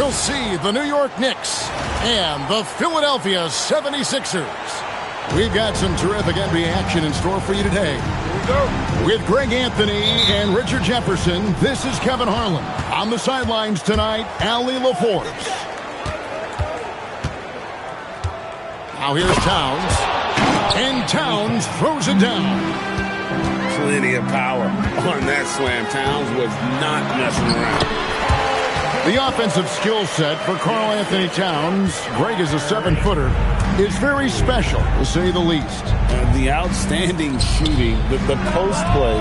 You'll see the New York Knicks and the Philadelphia 76ers. We've got some terrific NBA action in store for you today. Here we go. With Greg Anthony and Richard Jefferson, this is Kevin Harlan. On the sidelines tonight, Allie LaForce. Now here's Towns. And Towns throws it down. Plenty of power on that slam. Towns was not messing around. The offensive skill set for Karl Anthony Towns, Greg is a 7-footer, is very special, to say the least. The outstanding shooting, the post play,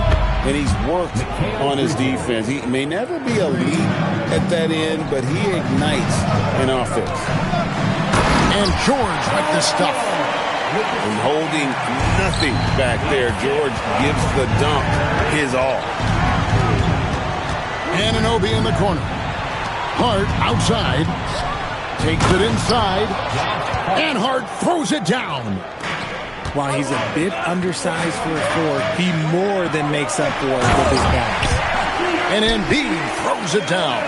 and he's worked on his defense. He may never be a lead at that end, but he ignites an offense. And George with the stuff. And holding nothing back there, George gives the dunk his all. Anunoby in the corner. Hart outside. Takes it inside. And Hart throws it down. While he's a bit undersized for a four, he more than makes up for it with his bounce. And Embiid throws it down.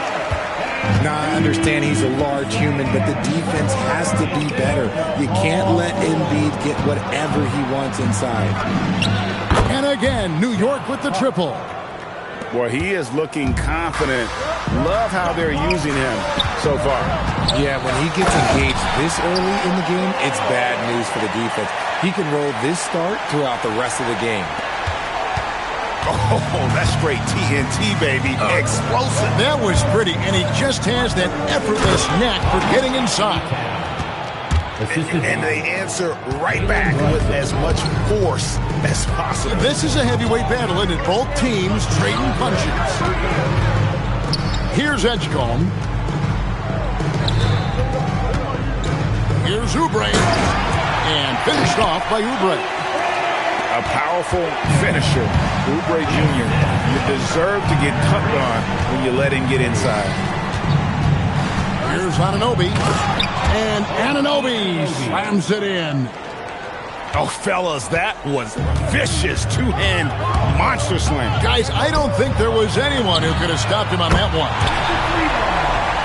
Now, I understand he's a large human, but the defense has to be better. You can't let Embiid get whatever he wants inside. And again, New York with the triple. Boy, he is looking confident. Love how they're using him so far. Yeah, when he gets engaged this early in the game, it's bad news for the defense. He can roll this start throughout the rest of the game. Oh, that's straight TNT, baby. Explosive. That was pretty, and he just has that effortless knack for getting inside. And they answer right back with as much force as possible. This is a heavyweight battle, and both teams trading punches. Here's Edgecombe. Here's Oubre. And finished off by Oubre. A powerful finisher, Oubre Jr. You deserve to get dunked on when you let him get inside. Here's Anunoby. And Anunoby slams it in. Oh, fellas, that was vicious two-hand monster slam. Guys, I don't think there was anyone who could have stopped him on that one.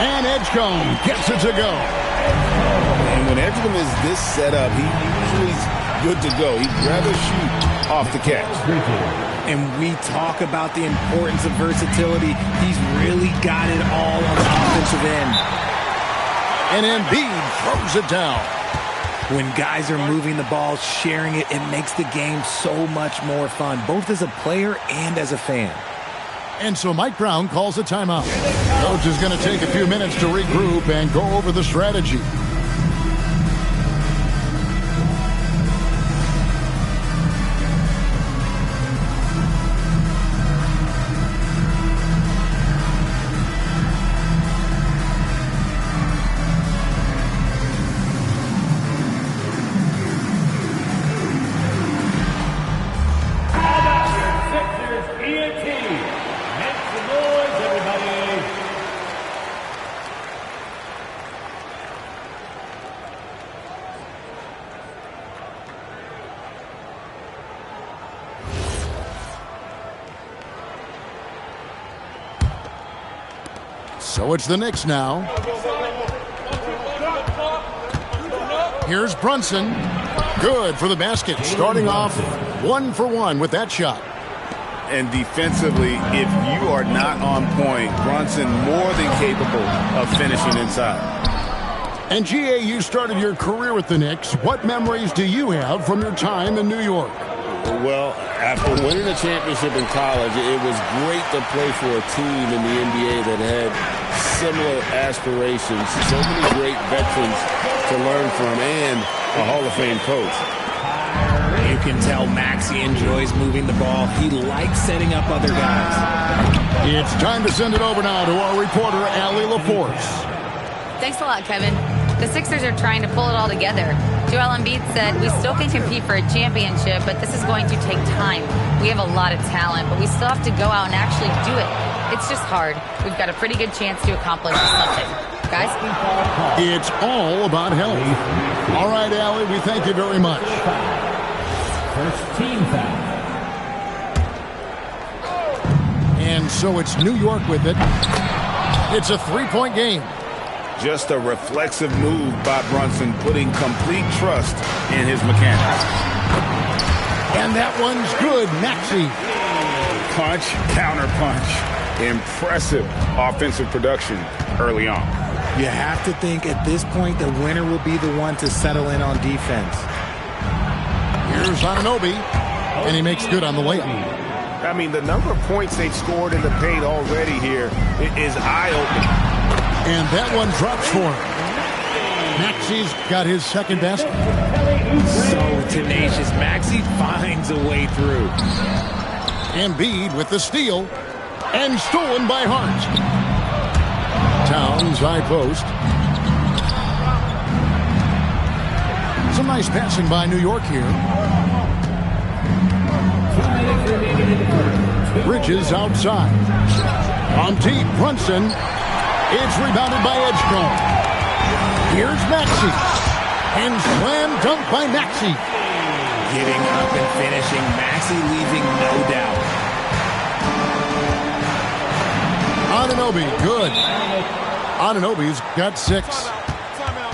And Edgecombe gets it to go. And when Edgecombe is this set up, he usually's good to go. He'd rather shoot off the catch. And we talk about the importance of versatility. He's really got it all on the offensive end. And Embiid throws it down. When guys are moving the ball, sharing it, it makes the game so much more fun, both as a player and as a fan. And so Mike Brown calls a timeout. Coach is going to take a few minutes to regroup and go over the strategy. So it's the Knicks now. Here's Brunson. Good for the basket. Starting off 1 for 1 with that shot. And defensively, if you are not on point, Brunson more than capable of finishing inside. And GA, you started your career with the Knicks. What memories do you have from your time in New York? Well, after winning a championship in college, it was great to play for a team in the NBA that had similar aspirations. So many great veterans to learn from and a Hall of Fame coach. You can tell Maxey enjoys moving the ball. He likes setting up other guys. It's time to send it over now to our reporter, Allie LaForce. Thanks a lot, Kevin. The Sixers are trying to pull it all together. Joel Embiid said, we still can compete for a championship, but this is going to take time. We have a lot of talent, but we still have to go out and actually do it. It's just hard. We've got a pretty good chance to accomplish something. Guys? It's all about health. All right, Allie, we thank you very much. First team foul. And so it's New York with it. It's a 3-point game. Just a reflexive move by Brunson, putting complete trust in his mechanics. And that one's good. Maxey. Punch, counter punch. Impressive offensive production early on. You have to think at this point the winner will be the one to settle in on defense. Here's Anunoby, and he makes good on the layup. I mean, the number of points they've scored in the paint already here is eye-opening. And that one drops for him. Maxey's got his second best. So tenacious. Maxey finds a way through. Embiid with the steal, and stolen by Hart. Towns high post. Some nice passing by New York here. Bridges outside. On deep, Brunson. It's rebounded by Edgecombe. Here's Maxey. And slam dunk by Maxey. Getting up and finishing. Maxey leaving no doubt. Anunoby, good. Anunoby's got 6.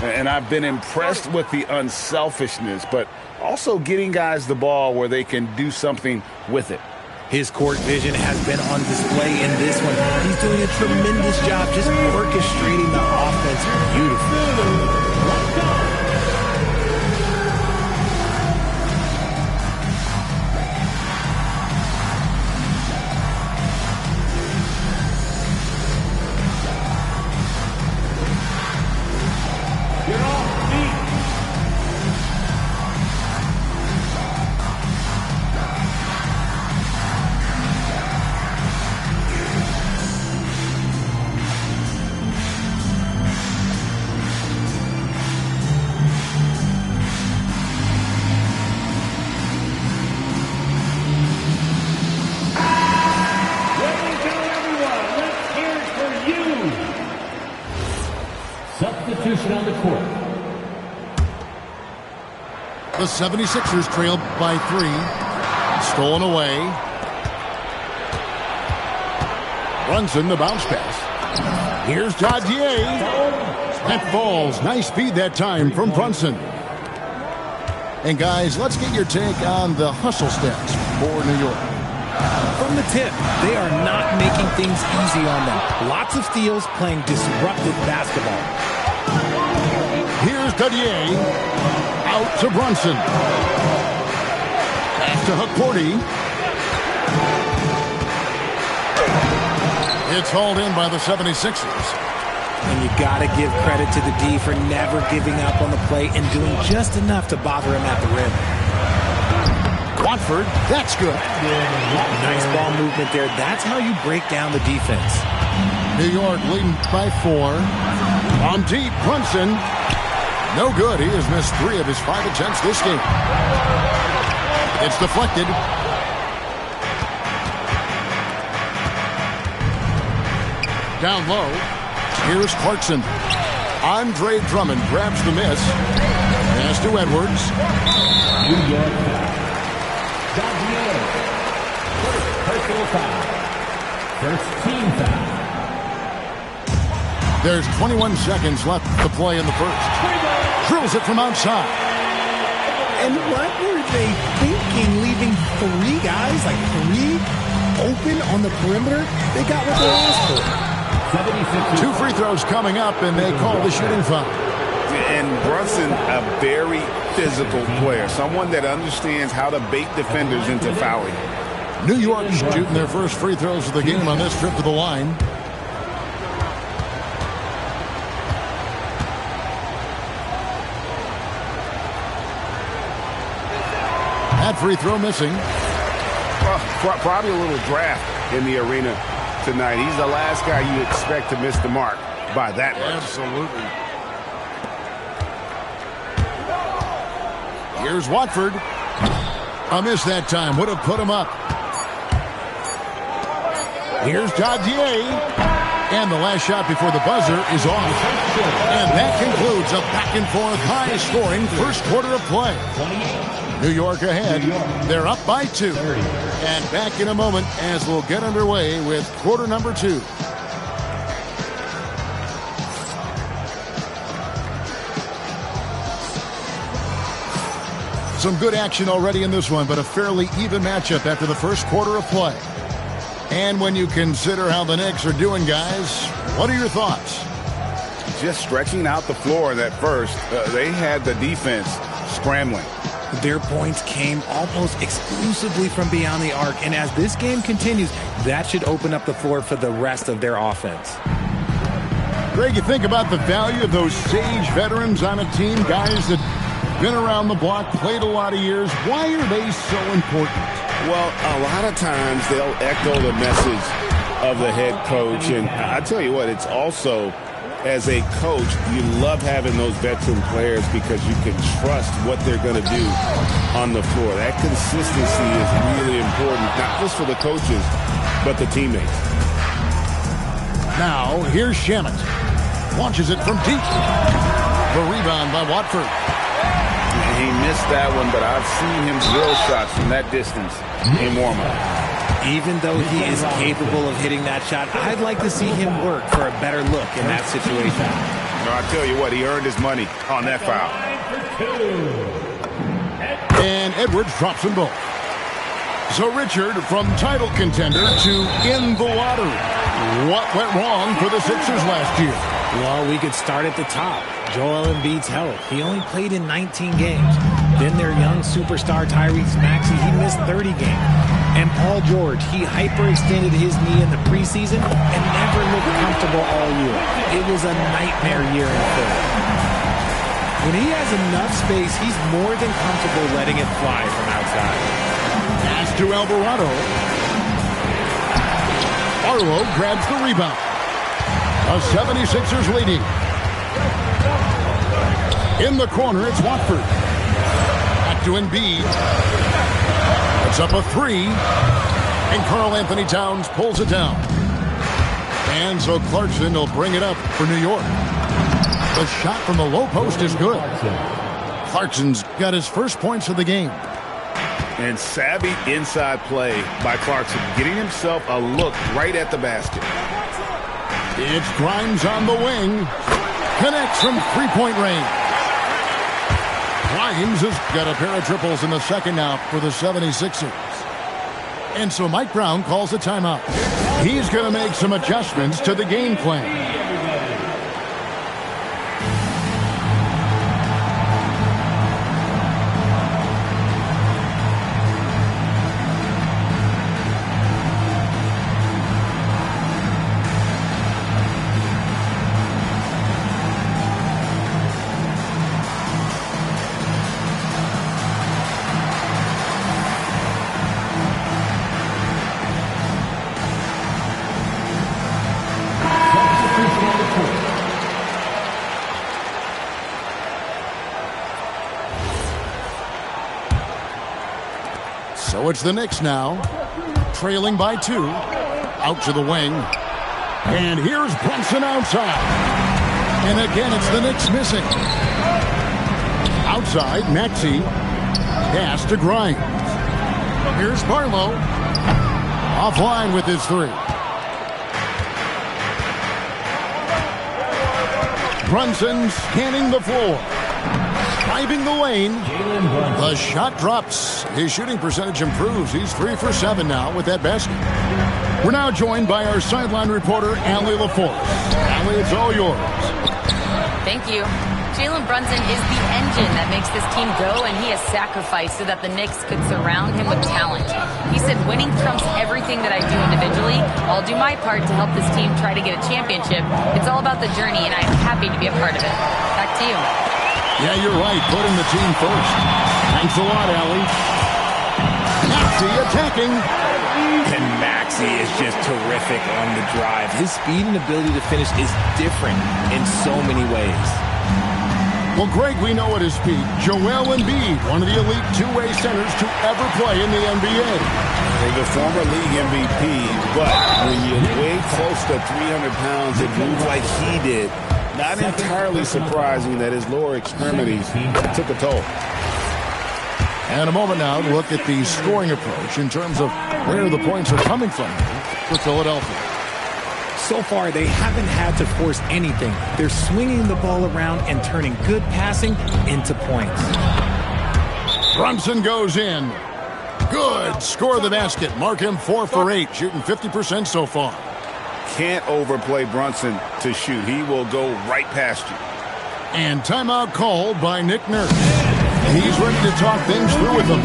And I've been impressed with the unselfishness, but also getting guys the ball where they can do something with it. His court vision has been on display in this one. He's doing a tremendous job just orchestrating the offense beautifully. Substitution on the court. The 76ers trail by 3. Stolen away. Brunson, the bounce pass. Here's Dadier. That falls. Nice feed that time from Brunson. And guys, let's get your take on the hustle stats for New York. From the tip, they are not making things easy on them. Lots of steals, playing disruptive basketball. Here's Dadier. Out to Brunson. Back to Hukporty. It's hauled in by the 76ers. And you got to give credit to the D for never giving up on the play and doing just enough to bother him at the rim. Watford, that's good. Nice ball movement there. That's how you break down the defense. New York leading by 4. On deep, Brunson. No good. He has missed 3 of his 5 attempts this game. It's deflected. Down low. Here's Clarkson. Andre Drummond grabs the miss. Pass to Edwards. New York foul. Dadier. Personal foul. First team foul. There's 21 seconds left to play in the first. Drills it from outside. And what were they thinking, leaving 3 guys, like 3 open on the perimeter? They got what they asked for. 2 free throws coming up, and they call the shooting foul. And Brunson, a very physical player, someone that understands how to bait defenders into fouling. New York shooting their first free throws of the game on this trip to the line. That free throw missing. Probably a little draft in the arena tonight. He's the last guy you expect to miss the mark by that much. Absolutely. Here's Watford. A miss that time. Would have put him up. Here's Dadier. And the last shot before the buzzer is off. And that concludes a back-and-forth high-scoring first quarter of play. New York ahead. They're up by 2. And back in a moment as we'll get underway with quarter number 2. Some good action already in this one, but a fairly even matchup after the first quarter of play. And when you consider how the Knicks are doing, guys, what are your thoughts? Just stretching out the floor in that first. They had the defense scrambling. Their points came almost exclusively from beyond the arc. And as this game continues, that should open up the floor for the rest of their offense. Greg, you think about the value of those sage veterans on a team, guys that been around the block, played a lot of years. Why are they so important? Well, a lot of times they'll echo the message of the head coach. And I tell you what, it's also, as a coach, you love having those veteran players because you can trust what they're going to do on the floor. That consistency is really important, not just for the coaches, but the teammates. Now, here's Shamet. Launches it from deep. The rebound by Watford. He missed that one, but I've seen him drill shots from that distance in warm-up. Even though he is capable of hitting that shot, I'd like to see him work for a better look in that situation. No, I tell you what, he earned his money on that foul. And Edwards drops them both. So, Richard, from title contender to in the lottery, what went wrong for the Sixers last year? Well, we could start at the top. Joel Embiid's health. He only played in 19 games. Then their young superstar Tyrese Maxey, he missed 30 games. And Paul George, he hyperextended his knee in the preseason and never looked comfortable all year. It was a nightmare year in Philly. When he has enough space, he's more than comfortable letting it fly from outside. Pass to Alvarado. Arlo grabs the rebound. The 76ers leading. In the corner, it's Watford. Back to Embiid. It's up a three. And Karl Anthony Towns pulls it down. And so Clarkson will bring it up for New York. The shot from the low post is good. Clarkson's got his first points of the game. And savvy inside play by Clarkson, getting himself a look right at the basket. It's Grimes on the wing. Connects from three-point range. Grimes has got a pair of triples in the second now for the 76ers. And so Mike Brown calls a timeout. He's going to make some adjustments to the game plan. So it's the Knicks now, trailing by 2. Out to the wing. And here's Brunson outside. And again, it's the Knicks missing. Outside, Maxey. Pass to Grimes. Here's Barlow. Offline with his three. Brunson scanning the floor. Driving the lane. The shot drops. His shooting percentage improves. He's 3 for 7 now with that basket. We're now joined by our sideline reporter, Allie LaForce. Allie, it's all yours. Thank you. Jalen Brunson is the engine that makes this team go, and he has sacrificed so that the Knicks could surround him with talent. He said, winning trumps everything that I do individually. I'll do my part to help this team try to get a championship. It's all about the journey, and I'm happy to be a part of it. Back to you. Yeah, you're right. Putting the team first. Thanks a lot, Allie. Maxey attacking. And Maxey is just terrific on the drive. His speed and ability to finish is different in so many ways. Well, Greg, we know at his peak, Joel Embiid, one of the elite two-way centers to ever play in the NBA. The former league MVP, but when you weigh close to 300 pounds and move like he did, not entirely surprising that his lower extremities took a toll. And a moment now to look at the scoring approach in terms of where the points are coming from for Philadelphia. So far, they haven't had to force anything. They're swinging the ball around and turning good passing into points. Brunson goes in. Good. Score the basket. Mark him 4 for 8, shooting 50% so far. Can't overplay Brunson to shoot. He will go right past you. And timeout called by Nick Nurse. He's ready to talk things through with them.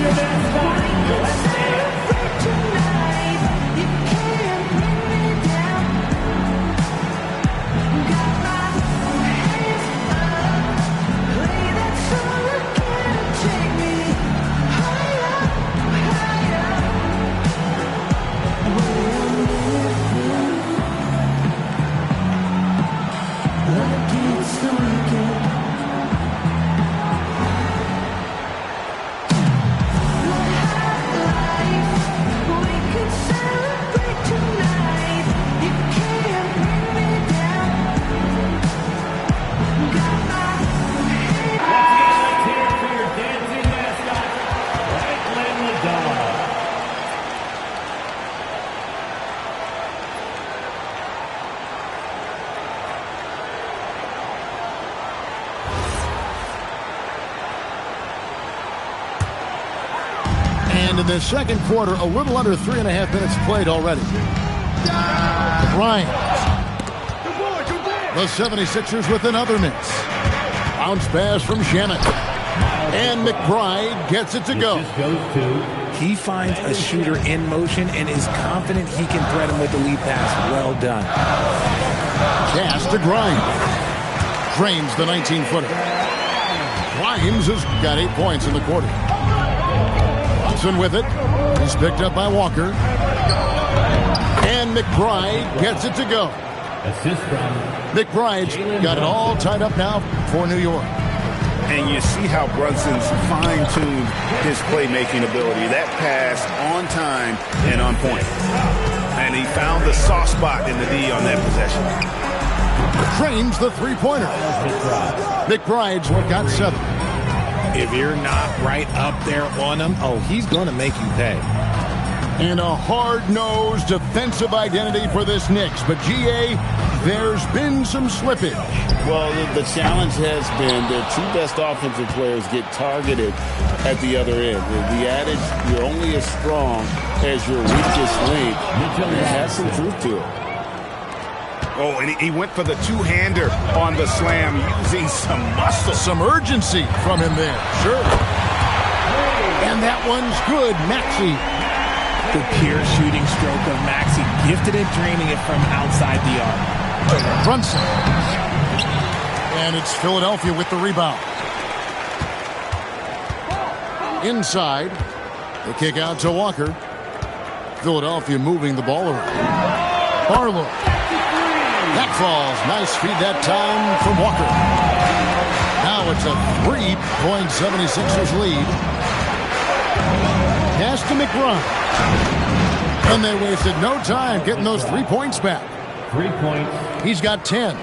And in the second quarter, a little under 3.5 minutes played already. Bryant. The 76ers with another miss. Bounce pass from Shannon. And McBride gets it to go. He finds a shooter in motion and is confident he can thread him with the lead pass. Well done. Pass to Grimes. Drains the 19-footer. Grimes has got 8 points in the quarter. Brunson with it. He's picked up by Walker. And McBride gets it to go. Assist from McBride's got it all tied up now for New York. And you see how Brunson's fine-tuned his playmaking ability. That pass on time and on point. And he found the soft spot in the D on that possession. Trains the three-pointer. McBride's got 7. If you're not right up there on him, oh, he's going to make you pay. And a hard-nosed defensive identity for this Knicks. But, G.A., there's been some slippage. Well, the challenge has been the two best offensive players get targeted at the other end. The adage, you're only as strong as your weakest link, it has some truth to it. Oh, and he went for the two-hander on the slam using some muscle. Some urgency from him there. Sure. And that one's good. Maxey. The pure shooting stroke of Maxey, gifted at draining it from outside the arc. Brunson. And it's Philadelphia with the rebound. Inside. The kick out to Walker. Philadelphia moving the ball around. Barlow. That falls. Nice feed that time from Walker. Now it's a 3-point 76ers lead. Pass to McBride. And they wasted no time getting those 3 points back. 3 points. He's got 10.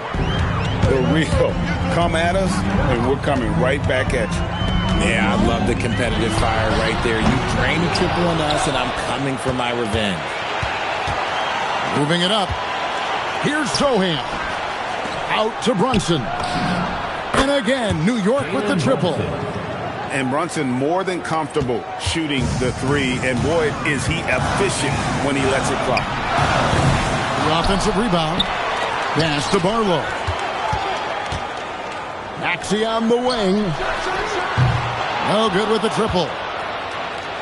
The real come at us, and we're coming right back at you. Yeah, I love the competitive fire right there. You drain a triple on us, and I'm coming for my revenge. Moving it up. Here's Sohan. Out to Brunson. And again, New York with the triple. And Brunson more than comfortable shooting the three. And boy, is he efficient when he lets it fly. The offensive rebound. Pass to Barlow. Maxey on the wing. No good with the triple.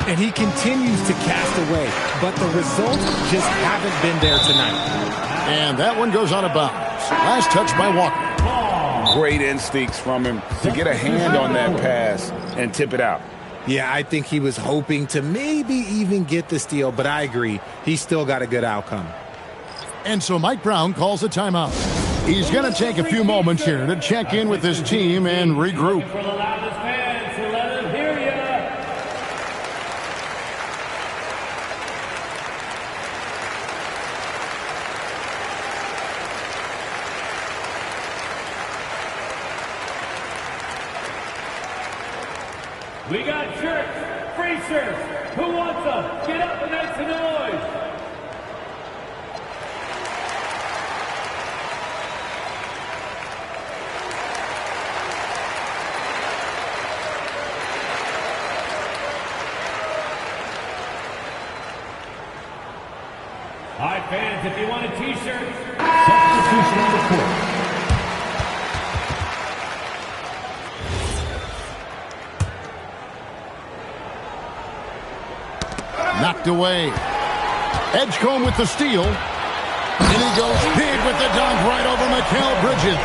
And he continues to cast away, but the results just haven't been there tonight. And that one goes out of bounds. Last touch by Walker. Great instincts from him to get a hand on that pass and tip it out. Yeah, I think he was hoping to maybe even get the steal, but I agree. He's still got a good outcome. And so Mike Brown calls a timeout. He's going to take a few moments here to check in with his team and regroup. for the loudest fans to let them hear ya. We got shirts, free shirts. Who wants them? Get up and make some noise. Fans, if you want a t-shirt, substitution on the court. Knocked away. Edgecombe with the steal. And he goes big with the dunk right over Mikal Bridges.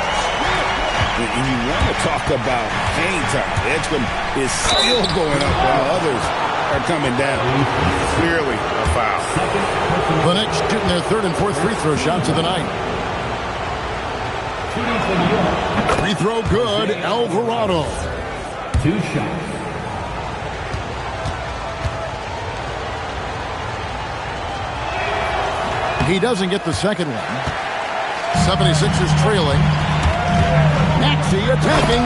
And you want to talk about hang time. Edgecombe is still going up while others are coming down. Clearly a foul. The Knicks shooting their third and fourth free throw shots of the night. Free throw good, Alvarado. 2 shots. He doesn't get the second one. 76ers trailing. Maxey attacking.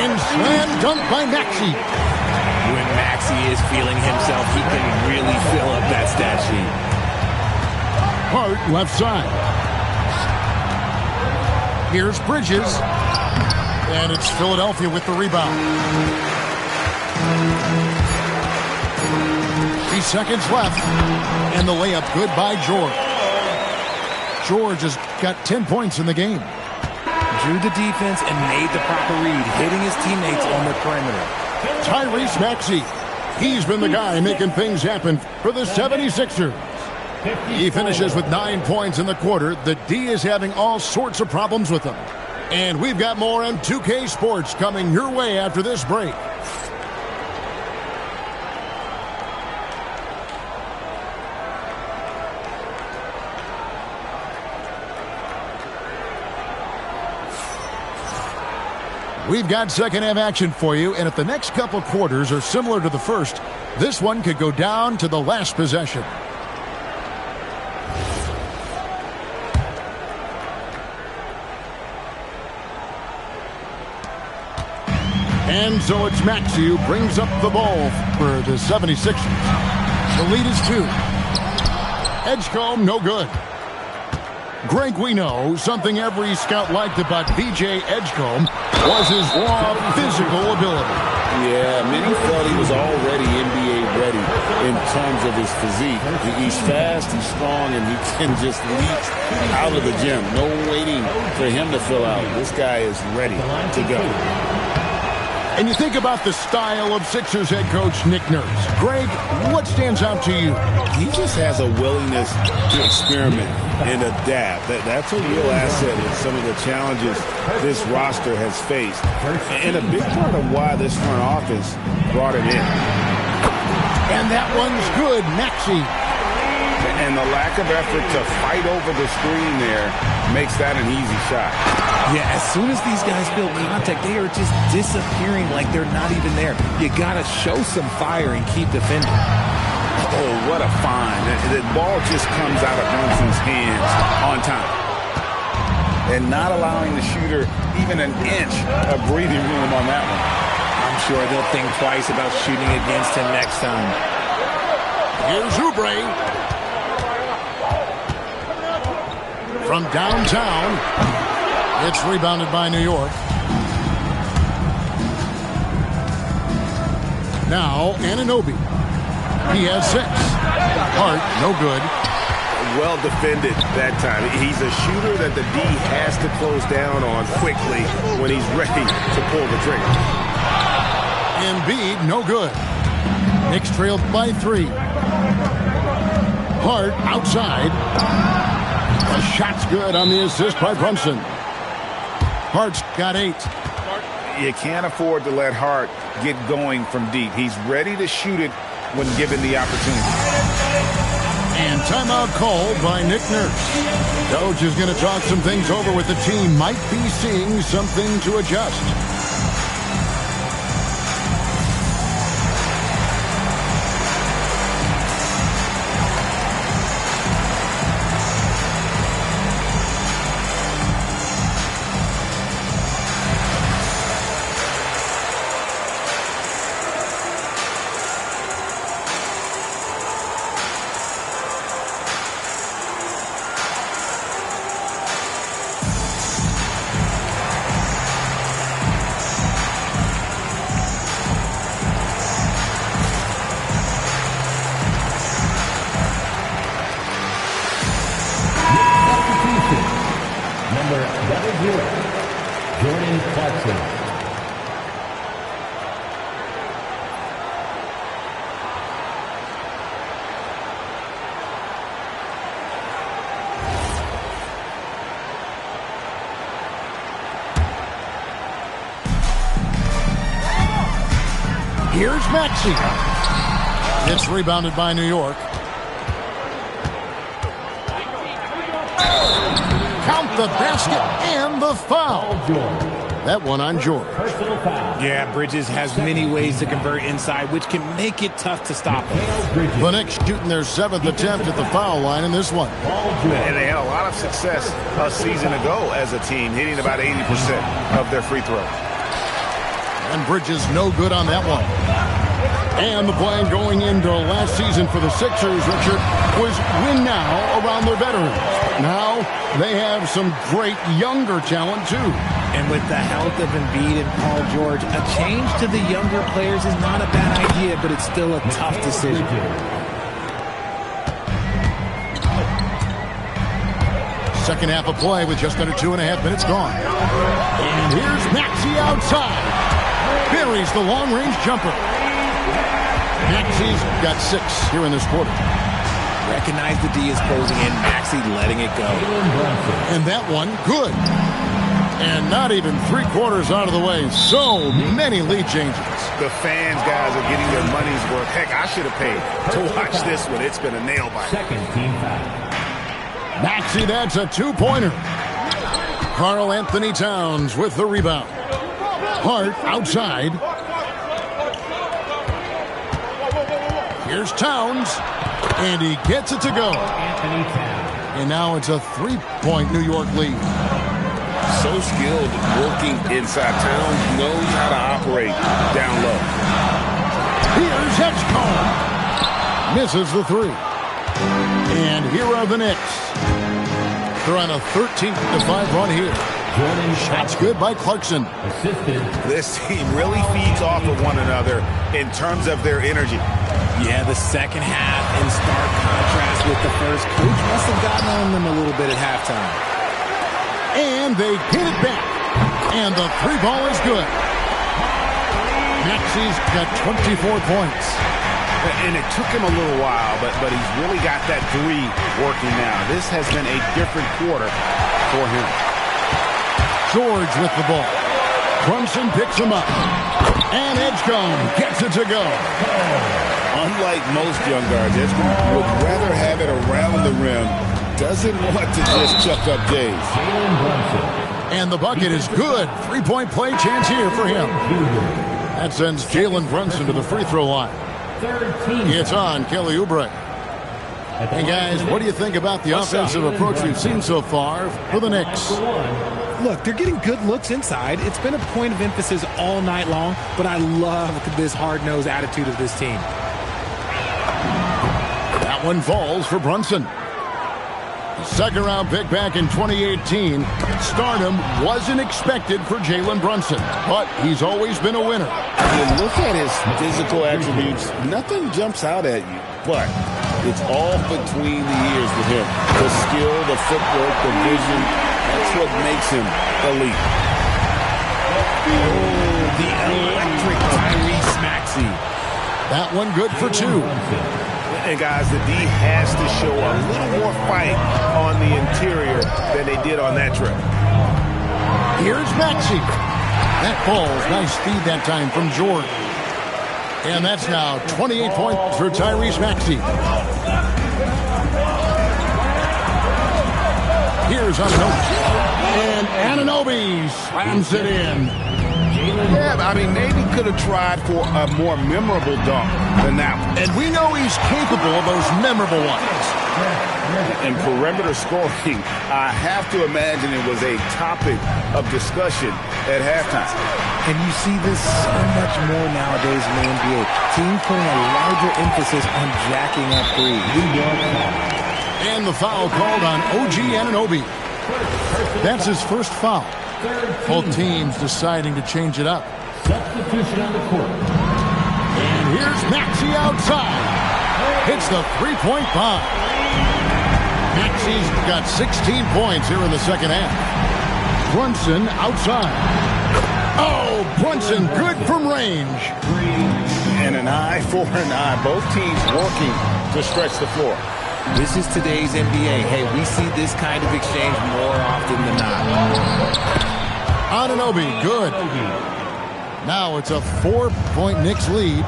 And slam dunk by Maxey. When Maxey is feeling himself, he can really fill up that stat sheet. Hart left side. Here's Bridges. And it's Philadelphia with the rebound. 3 seconds left. And the layup good by George. George has got 10 points in the game. Drew the defense and made the proper read, hitting his teammates on the perimeter. Tyrese Maxey. He's been the guy making things happen for the 76ers. He finishes with 9 points in the quarter. The D is having all sorts of problems with him. And we've got more M2K Sports coming your way after this break. We've got second half action for you, and if the next couple quarters are similar to the first, this one could go down to the last possession. And so it's Maxey who brings up the ball for the 76ers. The lead is 2. Edgecombe, no good. Greg, we know something every scout liked about B.J. Edgecombe was his raw physical ability. Yeah, many thought he was already NBA ready in terms of his physique. He's fast, he's strong, and he can just leap out of the gym. No waiting for him to fill out. This guy is ready to go. And you think about the style of Sixers head coach Nick Nurse. Greg, what stands out to you? He just has a willingness to experiment and adapt. That's a real asset in some of the challenges this roster has faced. And a big part of why this front office brought him in. And that one's good, Maxey. And the lack of effort to fight over the screen there makes that an easy shot. Yeah, as soon as these guys feel contact, they are just disappearing like they're not even there. You got to show some fire and keep defending. Oh, what a find. The ball just comes out of Brunson's hands on time. And not allowing the shooter even an inch of breathing room on that one. I'm sure they'll think twice about shooting against him next time. Here's Oubre. From downtown, it's rebounded by New York. Now, Anunoby. He has 6. Hart, no good. Well defended that time. He's a shooter that the D has to close down on quickly when he's ready to pull the trigger. Embiid, no good. Knicks trailed by 3. Hart outside. The shot's good on the assist by Brunson. Hart's got 8. You can't afford to let Hart get going from deep. He's ready to shoot it when given the opportunity. And timeout called by Nick Nurse. Coach is going to talk some things over with the team. Might be seeing something to adjust. Jordan Clarkson. Here's Maxey. It's rebounded by New York. Count the basket and the foul. That one on George. Yeah, Bridges has many ways to convert inside, which can make it tough to stop him. The Knicks shooting their 7th attempt at the foul line in this one. And they had a lot of success a season ago as a team, hitting about 80% of their free throws. And Bridges no good on that one. And the plan going into last season for the Sixers, Richard, was win now around their veterans. Now they have some great younger talent, too. And with the health of Embiid and Paul George, a change to the younger players is not a bad idea, but it's still a tough decision. Second half of play with just under 2.5 minutes gone. And here's Maxey outside. Buries the long-range jumper. Maxey's got 6 here in this quarter. Recognize the D is closing in. Maxey letting it go. And that one, good. And not even 3/4 out of the way. So many lead changes. The fans, guys, are getting their money's worth. Heck, I should have paid to watch this one. It's been a nail-biter. Second team foul. Maxey, that's a 2-pointer. Karl Anthony Towns with the rebound. Hart outside. Here's Towns. And he gets it to go. And now it's a 3-point New York lead. So skilled working inside. Towns knows how to operate down low. Here's Edgecombe. Misses the 3. And here are the Knicks. They're on a 13-5 run here. Shots good by Clarkson. This team really feeds off of one another in terms of their energy. Yeah, the second half in stark contrast with the first. Coach must have gotten on them a little bit at halftime. And they get it back. And the 3 ball is good. Maxey's got 24 points. And it took him a little while, but he's really got that 3 working now. This has been a different quarter for him. George with the ball. Brunson picks him up. And Edgecombe gets it to go. Unlike most young guards, Edgecombe would rather have it around the rim. Doesn't want to just chuck up Jays. And the bucket is good. 3-point play chance here for him. That sends Jalen Brunson to the free throw line. It's on Kelly Oubre. Hey, guys, what do you think about the offensive approach we've seen so far for the Knicks? Look, they're getting good looks inside. It's been a point of emphasis all night long, but I love this hard-nosed attitude of this team. That one falls for Brunson. Second-round pick back in 2018. Stardom wasn't expected for Jalen Brunson, but he's always been a winner. You look at his physical attributes, nothing jumps out at you, but it's all between the ears with him. The skill, the footwork, the vision, that's what makes him elite. Oh, the electric Tyrese Maxey. That one good for 2. And, guys, the D has to show a little more fight on the interior than they did on that trip. Here's Maxey. That falls. Nice feed that time from George. And that's now 28 points for Tyrese Maxey. Here's Anunoby. And Anunoby slams it in. Yeah, I mean, maybe could have tried for a more memorable dunk than that one. And we know he's capable of those memorable ones. And perimeter scoring, I have to imagine it was a topic of discussion at halftime. And you see this so much more nowadays in the NBA. Teams putting a larger emphasis on jacking up threes. And the foul called on OG Anunoby. That's his first foul. Both teams deciding to change it up. Substitution on the court. And here's Maxey outside. Hits the 3-point bomb. Maxey's got 16 points here in the second half. Brunson outside. Oh, Brunson good from range. And an eye for an eye. Both teams working to stretch the floor. This is today's NBA. Hey, we see this kind of exchange more often than not. Anunoby, good. Now it's a 4-point Knicks lead.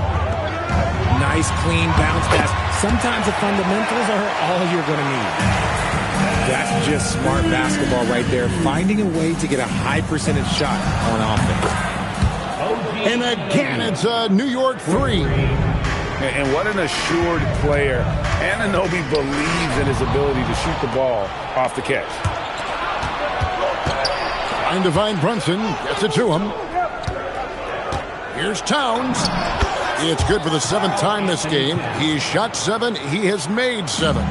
Nice, clean bounce pass. Sometimes the fundamentals are all you're going to need. That's just smart basketball right there. Finding a way to get a high percentage shot on offense. And again, it's a New York 3. And what an assured player. Anunoby believes in his ability to shoot the ball off the catch. Trying to find Brunson. Gets it to him. Here's Towns. It's good for the 7th time this game. He's shot 7. He has made 7.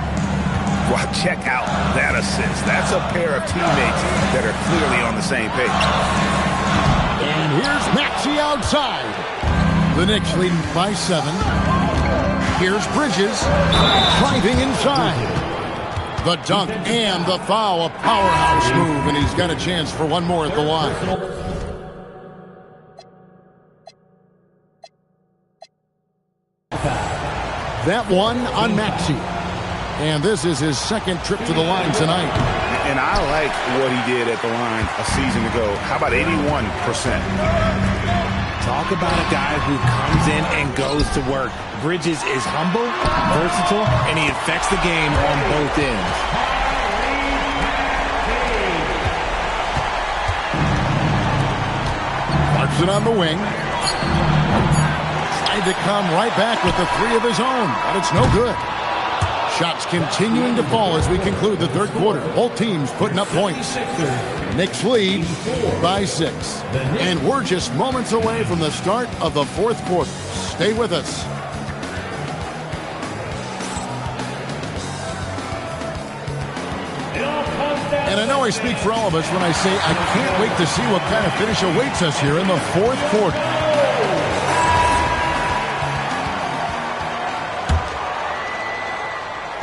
Well, check out that assist. That's a pair of teammates that are clearly on the same page. And here's Maxey outside. The Knicks leading by 7. Here's Bridges driving inside. The dunk and the foul, a powerhouse move, and he's got a chance for one more at the line. That one on Maxey. And this is his 2nd trip to the line tonight. And I like what he did at the line a season ago. How about 81%? Talk about a guy who comes in and goes to work. Bridges is humble, versatile, and he affects the game on both ends. Clarkson on the wing. Tried to come right back with the 3 of his own, but it's no good. Shots continuing to fall as we conclude the 3rd quarter. Both teams putting up points. Knicks lead by 6. And we're just moments away from the start of the 4th quarter. Stay with us. And I know I speak for all of us when I say I can't wait to see what kind of finish awaits us here in the 4th quarter.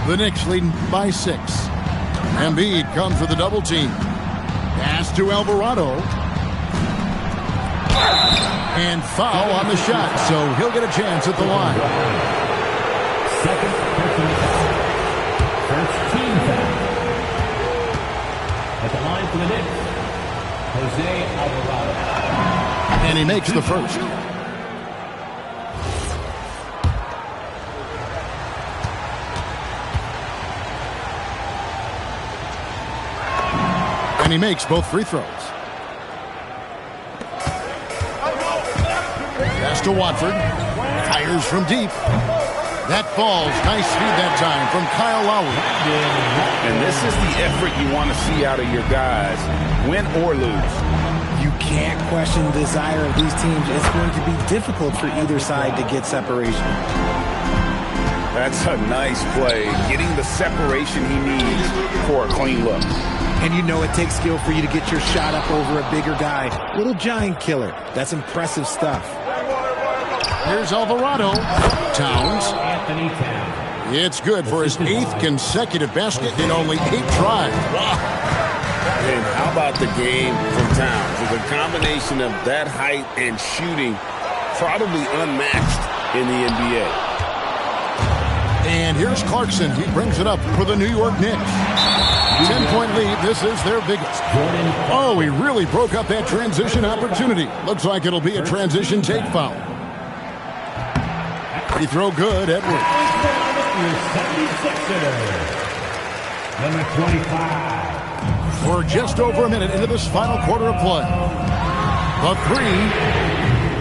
The Knicks leading by 6. Embiid comes with a double team. Pass to Alvarado. And foul on the shot, so he'll get a chance at the line. 2nd personal foul. 1st team foul. At the line for the Knicks, Jose Alvarado. And he makes the first. And he makes both free throws. Pass to Watford. Fires from deep. That falls. Nice speed that time from Kyle Lowry. And this is the effort you want to see out of your guys, win or lose. You can't question the desire of these teams. It's going to be difficult for either side to get separation. That's a nice play, getting the separation he needs for a clean look. And you know it takes skill for you to get your shot up over a bigger guy. Little giant killer. That's impressive stuff. Here's Alvarado. Towns. Anthony Towns. It's good for his 8th consecutive basket in only 8 tries. Wow. And how about the game from Towns? It's a combination of that height and shooting, probably unmatched in the NBA. And here's Clarkson. He brings it up for the New York Knicks. 10-point lead. This is their biggest. Oh, he really broke up that transition opportunity. Looks like it'll be a transition take foul. Free throw good, Edwards. Number 25. We're just over a minute into this final quarter of play. The 3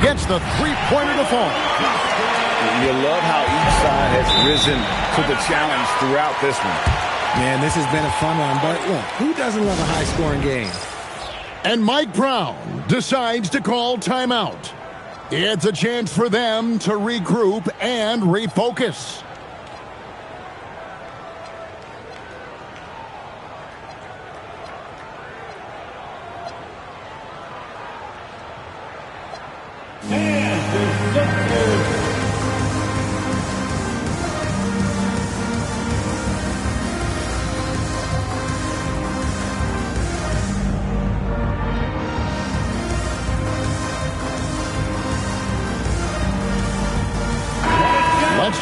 gets the 3-pointer to fall. You love how each side has risen to the challenge throughout this one. Man, this has been a fun one, but look, who doesn't love a high-scoring game? And Mike Brown decides to call timeout. It's a chance for them to regroup and refocus.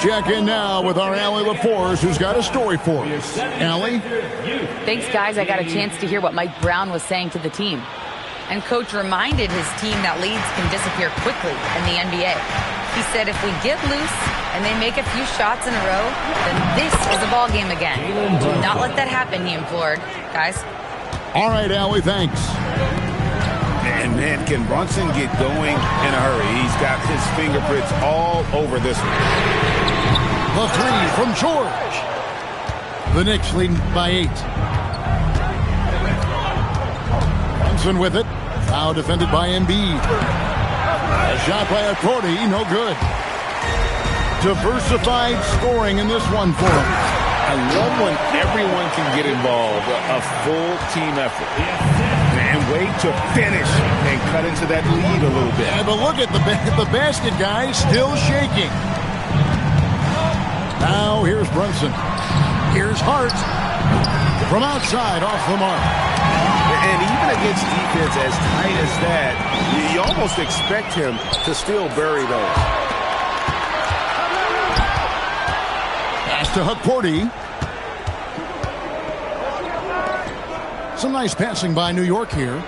check in now with our Allie LaForce, who's got a story for us. Allie? Thanks, guys. I got a chance to hear what Mike Brown was saying to the team. And Coach reminded his team that leads can disappear quickly in the NBA. He said if we get loose and they make a few shots in a row, then this is a ball game again. Do not let that happen, he implored. Guys? All right, Allie, thanks. And, man, can Brunson get going in a hurry? He's got his fingerprints all over this one. The three from George. The Knicks leading by 8. Brunson with it. Now defended by Embiid. A shot by Cordy, no good. Diversified scoring in this one for him. I love when everyone can get involved, a full team effort. And wait to finish and cut into that lead a little bit. Yeah, but look at the basket guy still shaking. Now here's Brunson. Here's Hart. From outside, off the mark. And even against defense as tight as that, you almost expect him to still bury those. Pass to Cordy. Some nice passing by New York here.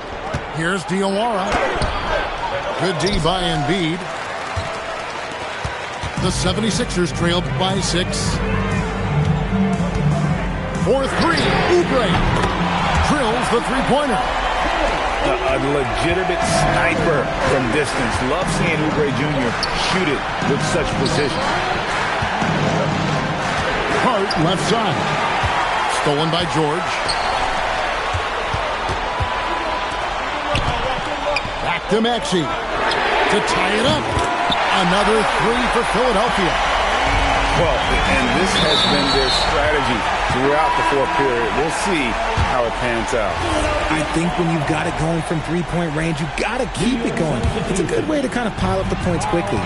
Here's Diawara. Good D by Embiid. The 76ers trailed by 6. 4-3. Oubre drills the three-pointer. A legitimate sniper from distance. Love seeing Oubre Jr. shoot it with such precision. Hart left side. Stolen by George. Back to Maxey to tie it up. Another 3 for Philadelphia. Well, and this has been their strategy throughout the fourth period. We'll see how it pans out. I think when you've got it going from three-point range, you've got to keep it going. It's a good way to kind of pile up the points quickly.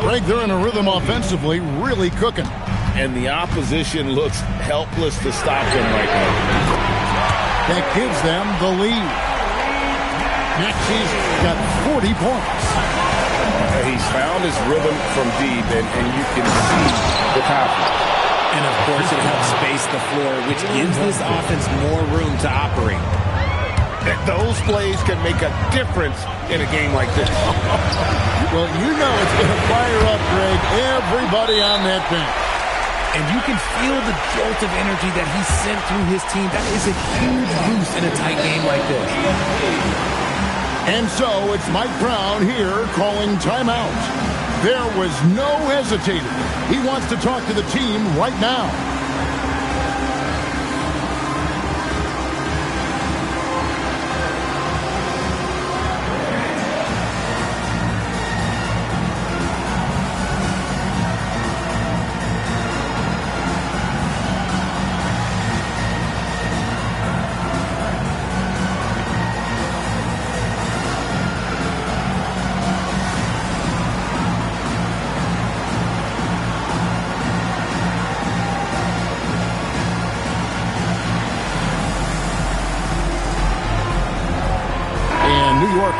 Greg, they're in a rhythm offensively, really cooking. And the opposition looks helpless to stop them right now. That gives them the lead. Maxey's got 40 points. He's found his rhythm from deep, and you can see the confidence. And, of course, it helps space the floor, which gives this offense more room to operate. Those plays can make a difference in a game like this. Well, you know it's going to fire up, Greg, everybody on that bench. And you can feel the jolt of energy that he sent through his team. That is a huge boost in a tight game like this. And so it's Mike Brown here calling timeout. There was no hesitating. He wants to talk to the team right now.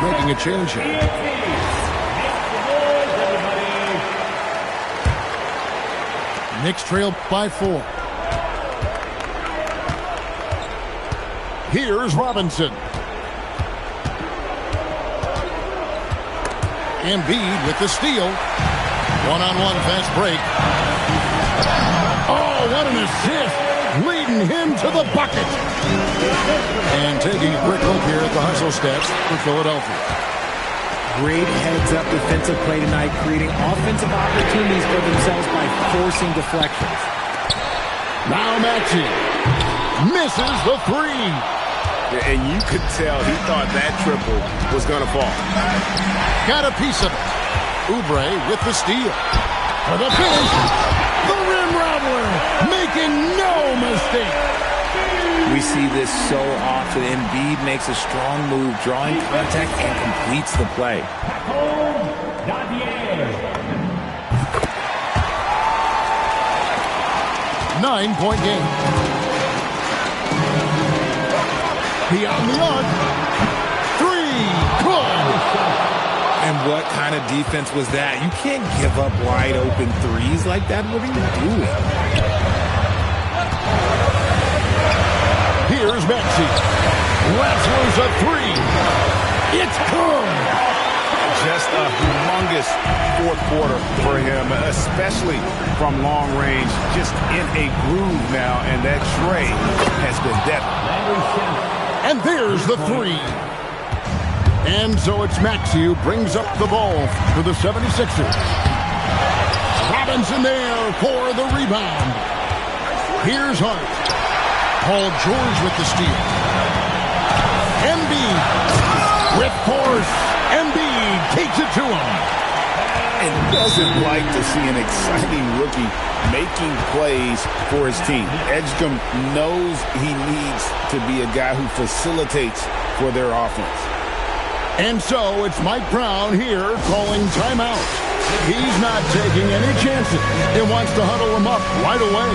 Making a change here. Knicks trail by 4. Here's Robinson. Embiid with the steal. One-on-one fast break. Oh, what an assist. Leading him to the bucket. And taking a quick look here at the hustle stats for Philadelphia. Great heads-up defensive play tonight, creating offensive opportunities for themselves by forcing deflections. Now Maxey misses the 3. And you could tell he thought that triple was going to fall. Got a piece of it. Oubre with the steal. For the finish. The rim rattler, making no mistake. We see this so often. Embiid makes a strong move, drawing contact, and completes the play. 9-point game. Beyond the arc. 3. Good. And what kind of defense was that? You can't give up wide open threes like that. What are you doing? Here's Maxey. Wrestlers a three. It's good. Just a humongous fourth quarter for him, especially from long range. Just in a groove now, and that tray has been deadly. And there's the three. And so it's Maxey who brings up the ball for the 76ers. Robinson there for the rebound. Here's Hart. Paul George with the steal. Embiid with force. Embiid takes it to him. And doesn't like to see an exciting rookie making plays for his team. Edgecombe knows he needs to be a guy who facilitates for their offense. And so it's Mike Brown here calling timeout. He's not taking any chances. He wants to huddle him up right away.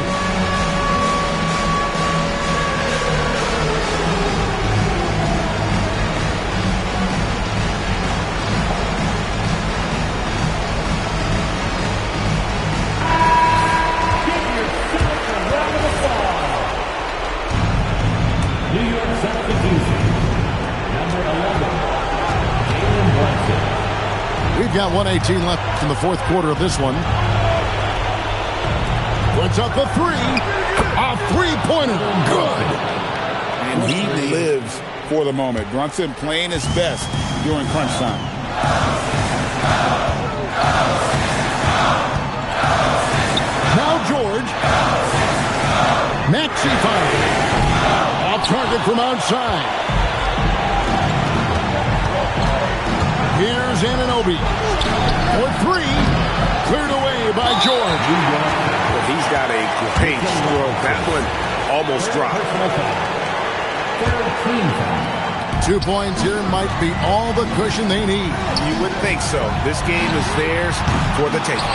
We've got 1:18 left in the fourth quarter of this one. Puts up a three. A three-pointer. Good. And he lives for the moment. Brunson playing his best during crunch time. Now George. Maxey fires. Off target from outside. Here's Anunoby. For three. Cleared away by George. Well, he's got a great stroke. That one almost dropped. 2 points here might be all the cushion they need. You would think so. This game is theirs for the taking.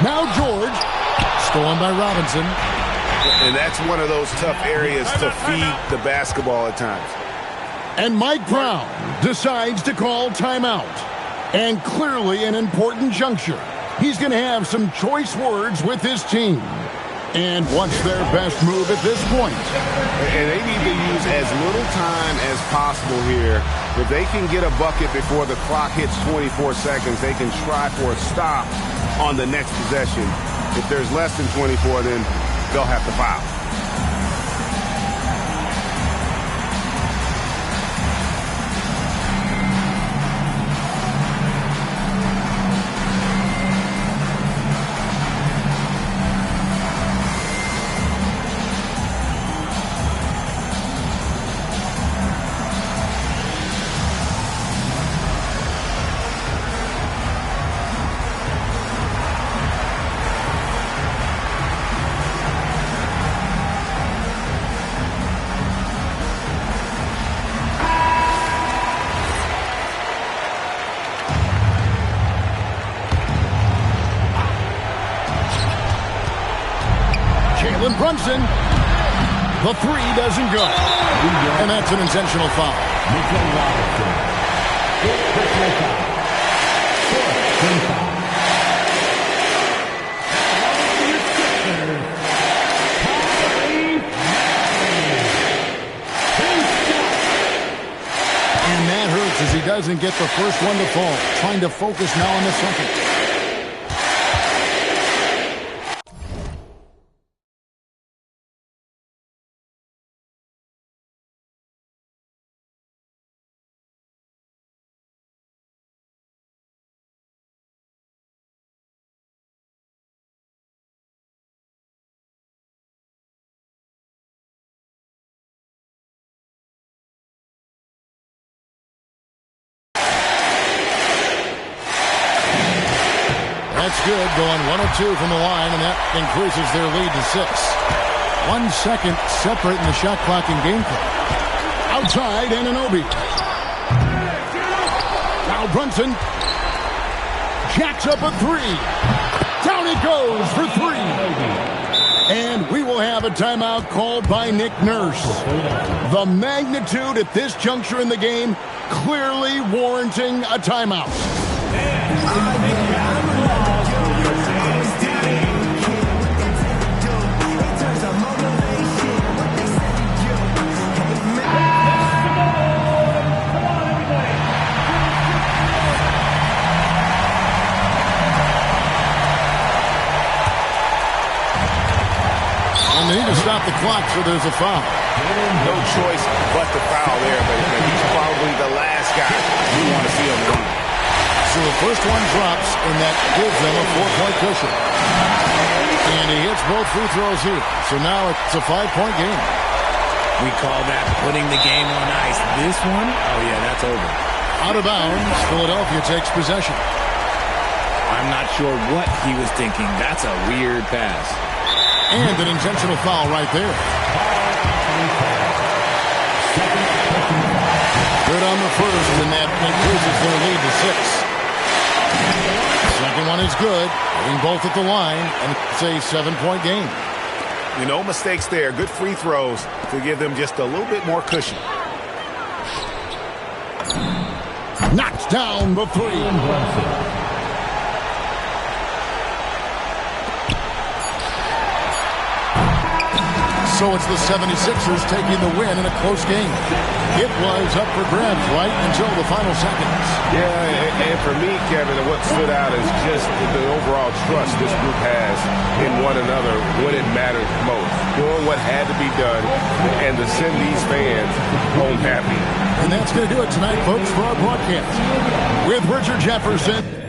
Now George. Stolen by Robinson. And that's one of those tough areas to feed the basketball at times. And Mike Brown decides to call timeout. And clearly an important juncture. He's going to have some choice words with his team. And what's their best move at this point? And they need to use as little time as possible here. If they can get a bucket before the clock hits 24 seconds, they can try for a stop on the next possession. If there's less than 24, then they'll have to foul. Brunson, the three doesn't go. And that's an intentional foul. And that hurts as he doesn't get the first one to fall. Trying to focus now on the second. That's good, going 1 of 2 from the line, and that increases their lead to 6. 1 second separating the shot clock and game clock. Outside, Anunoby. Now Brunson jacks up a three. Down it goes for 3. And we will have a timeout called by Nick Nurse. The magnitude at this juncture in the game clearly warranting a timeout. And they need to stop the clock, so there's a foul. No choice but to foul there, but he's probably the last guy you want to see him run. So the first one drops, and that gives them a 4-point cushion. And he hits both free throws here. So now it's a 5-point game. We call that putting the game on ice. This one, oh yeah, that's over. Out of bounds, Philadelphia takes possession. I'm not sure what he was thinking. That's a weird pass. And an intentional foul right there. Good on the first, and that increases their lead to 6. Second one is good. Hitting both at the line, and it's a 7-point game. No mistakes there. Good free throws to give them just a little bit more cushion. Knocks down the three. So it's the 76ers taking the win in a close game. It was up for grabs right until the final seconds. Yeah, and for me, Kevin, what stood out is just the overall trust this group has in one another when it matters most. Doing what had to be done and to send these fans home happy. And that's going to do it tonight, folks, for our broadcast. With Richard Jefferson.